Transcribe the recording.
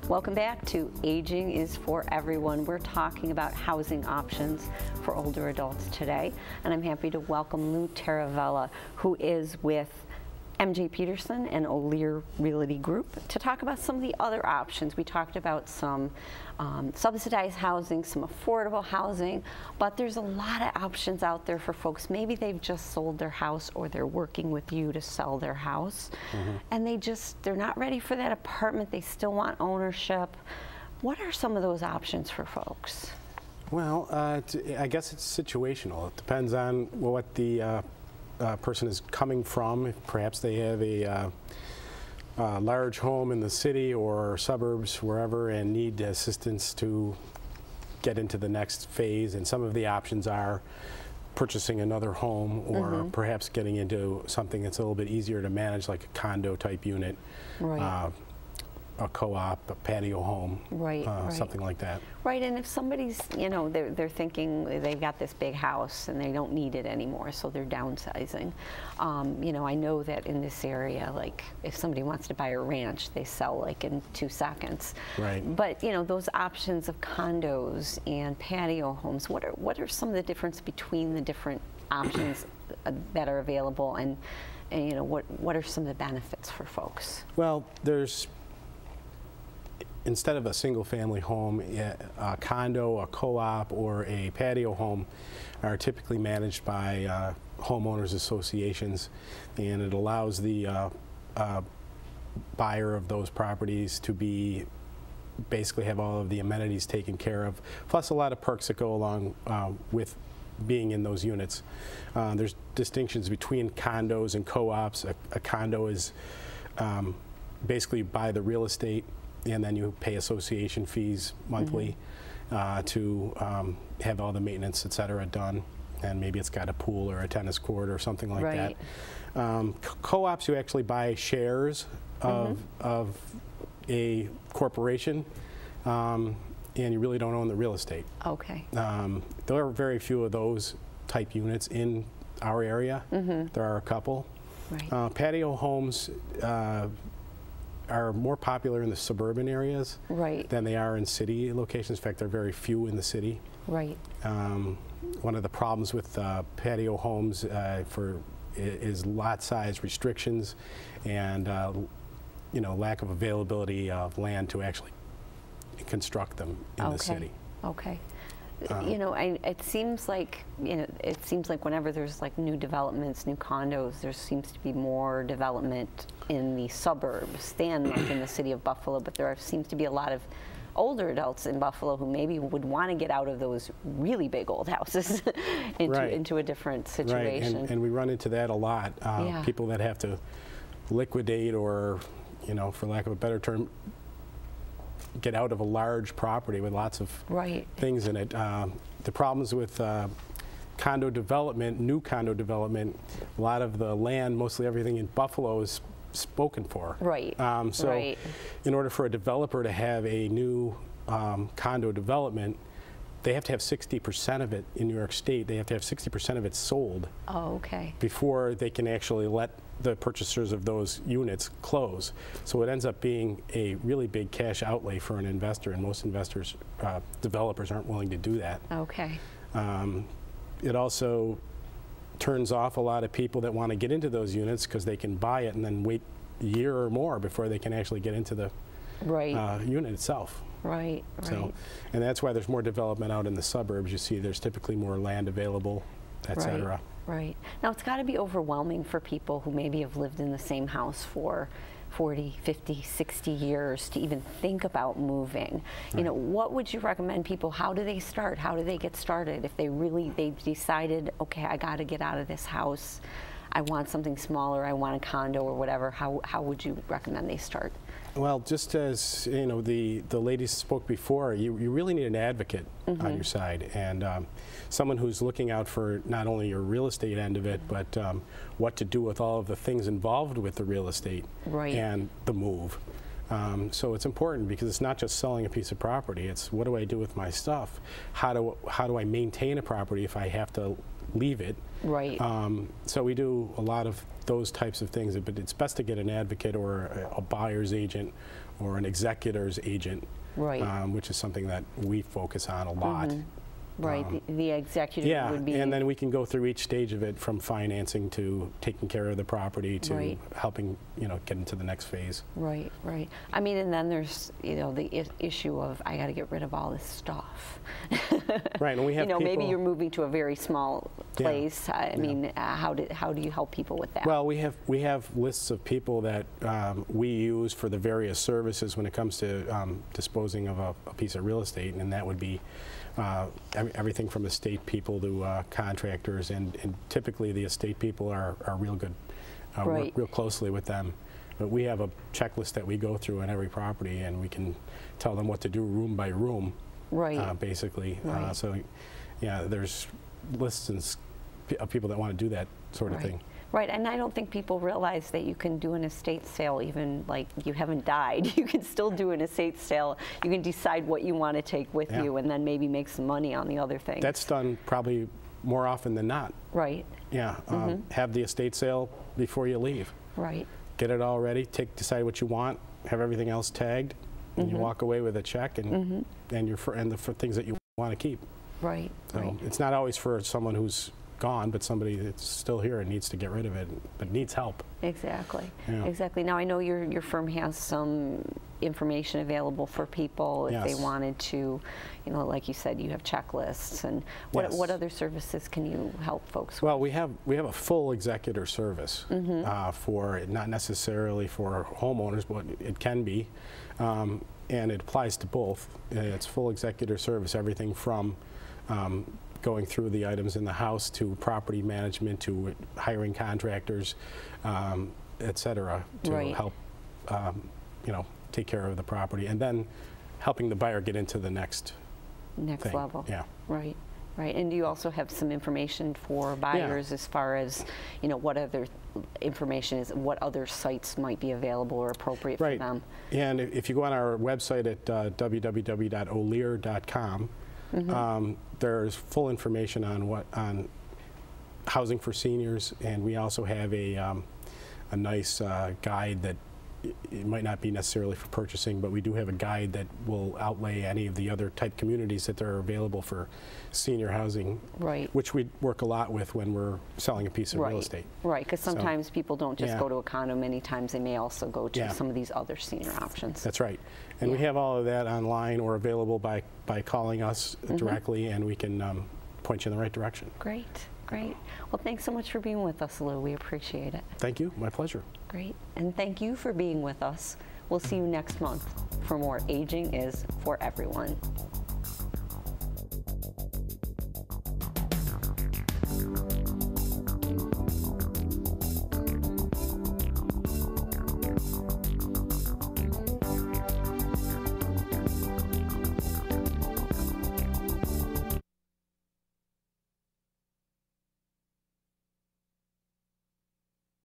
Welcome back to Aging is for Everyone. We're talking about housing options for older adults today, and I'm happy to welcome Lou Taravella, who is with MJ Peterson and Olear Realty Group, to talk about some of the other options. We talked about some subsidized housing, some affordable housing, but there's a lot of options out there for folks. Maybe they've just sold their house or they're working with you to sell their house, and they're not ready for that apartment. They still want ownership. What are some of those options for folks? Well, I guess it's situational. It depends on what the person is coming from. Perhaps they have a large home in the city or suburbs, wherever, and need assistance to get into the next phase. And some of the options are purchasing another home, or perhaps getting into something that's a little bit easier to manage, like a condo type unit, a co-op, a patio home, something like that. Right, and if somebody's, they're thinking they've got this big house and they don't need it anymore, so they're downsizing. I know that in this area, like if somebody wants to buy a ranch, they sell like in 2 seconds. Right. But those options of condos and patio homes, what are some of the difference between the different options that are available, and what are some of the benefits for folks? Well, instead of a single-family home, a condo, a co-op, or a patio home are typically managed by homeowners associations, and it allows the buyer of those properties to basically have all of the amenities taken care of, plus a lot of perks that go along with being in those units. There's distinctions between condos and co-ops. A condo is basically buy the real estate, and then you pay association fees monthly to have all the maintenance, et cetera, done. And maybe it's got a pool or a tennis court or something like that. Co-ops, you actually buy shares of a corporation, and you really don't own the real estate. Okay. There are very few of those type units in our area. There are a couple. Right. Patio homes are more popular in the suburban areas than they are in city locations. In fact, there are very few in the city. Right. One of the problems with patio homes is lot size restrictions and lack of availability of land to actually construct them in the city. Okay. It seems like whenever there's like new developments, new condos, there seems to be more development in the suburbs than like in the city of Buffalo. But there seems to be a lot of older adults in Buffalo who maybe would want to get out of those really big old houses into a different situation. Right, and we run into that a lot. People that have to liquidate, or for lack of a better term, get out of a large property with lots of things in it. The problems with condo development, new condo development, a lot of the land, mostly everything in Buffalo, is spoken for. In order for a developer to have a new condo development, they have to have 60% of it in New York State. They have to have 60% of it sold before they can actually let the purchasers of those units close. So it ends up being a really big cash outlay for an investor, and most investors, developers, aren't willing to do that. It also turns off a lot of people that want to get into those units because they can buy it and then wait a year or more before they can actually get into the unit itself. So, and that's why there's more development out in the suburbs. You see there's typically more land available, et cetera. Right. Now, it's got to be overwhelming for people who maybe have lived in the same house for 40, 50, 60 years to even think about moving. What would you recommend people? How do they start? How do they get started if they've decided, okay, I got to get out of this house, I want something smaller, I want a condo or whatever? How would you recommend they start? Well, just as the ladies spoke before, you really need an advocate on your side, and someone who's looking out for not only your real estate end of it, but what to do with all of the things involved with the real estate and the move. So it's important because it's not just selling a piece of property. It's what do I do with my stuff? How do I maintain a property if I have to leave it. Right. So we do a lot of those types of things, but it's best to get an advocate or a buyer's agent or an executor's agent, right. Which is something that we focus on a lot. Right, the executive would be... and then we can go through each stage of it, from financing to taking care of the property to helping, get into the next phase. Right, right. I mean, and then there's, the issue of, I got to get rid of all this stuff. Right, and we have people, maybe you're moving to a very small place. I mean, how do you help people with that? Well, we have lists of people that we use for the various services when it comes to disposing of a piece of real estate, and that would be everything from estate people to contractors, and typically the estate people are real good, work real closely with them. But we have a checklist that we go through on every property, and we can tell them what to do room by room, basically. So, yeah, there's lists of people that want to do that sort of thing. Right, and I don't think people realize that you can do an estate sale even like you haven't died. You can still do an estate sale. You can decide what you want to take with you, and then maybe make some money on the other things. That's done probably more often than not. Right. Yeah, have the estate sale before you leave. Right. Get it all ready, decide what you want, have everything else tagged, and you walk away with a check and for things that you want to keep. Right. So it's not always for someone who's gone, but somebody that's still here and needs to get rid of it, but needs help. Exactly. Exactly. Now I know your firm has some information available for people if they wanted to, like you said, you have checklists, and what other services can you help folks with? Well, we have a full executor service for not necessarily for homeowners, but it can be, and it applies to both. It's full executor service, everything from going through the items in the house to property management to hiring contractors, et cetera, to help take care of the property, and then helping the buyer get into the next thing. Level. Yeah. Right. Right. And do you also have some information for buyers as far as what other information is, what other sites might be available or appropriate for them? And if you go on our website at www.olear.com, there's full information on housing for seniors, and we also have a nice guide that it might not be necessarily for purchasing, but we do have a guide that will outlay any of the other type communities that are available for senior housing, which we work a lot with when we're selling a piece of real estate. Right, because sometimes people don't just go to a condo. Many times they may also go to some of these other senior options. That's right. And we have all of that online or available by calling us directly, and we can point you in the right direction. Great. Great. Well, thanks so much for being with us, Lou. We appreciate it. Thank you. My pleasure. Great. And thank you for being with us. We'll see you next month for more Aging is for Everyone.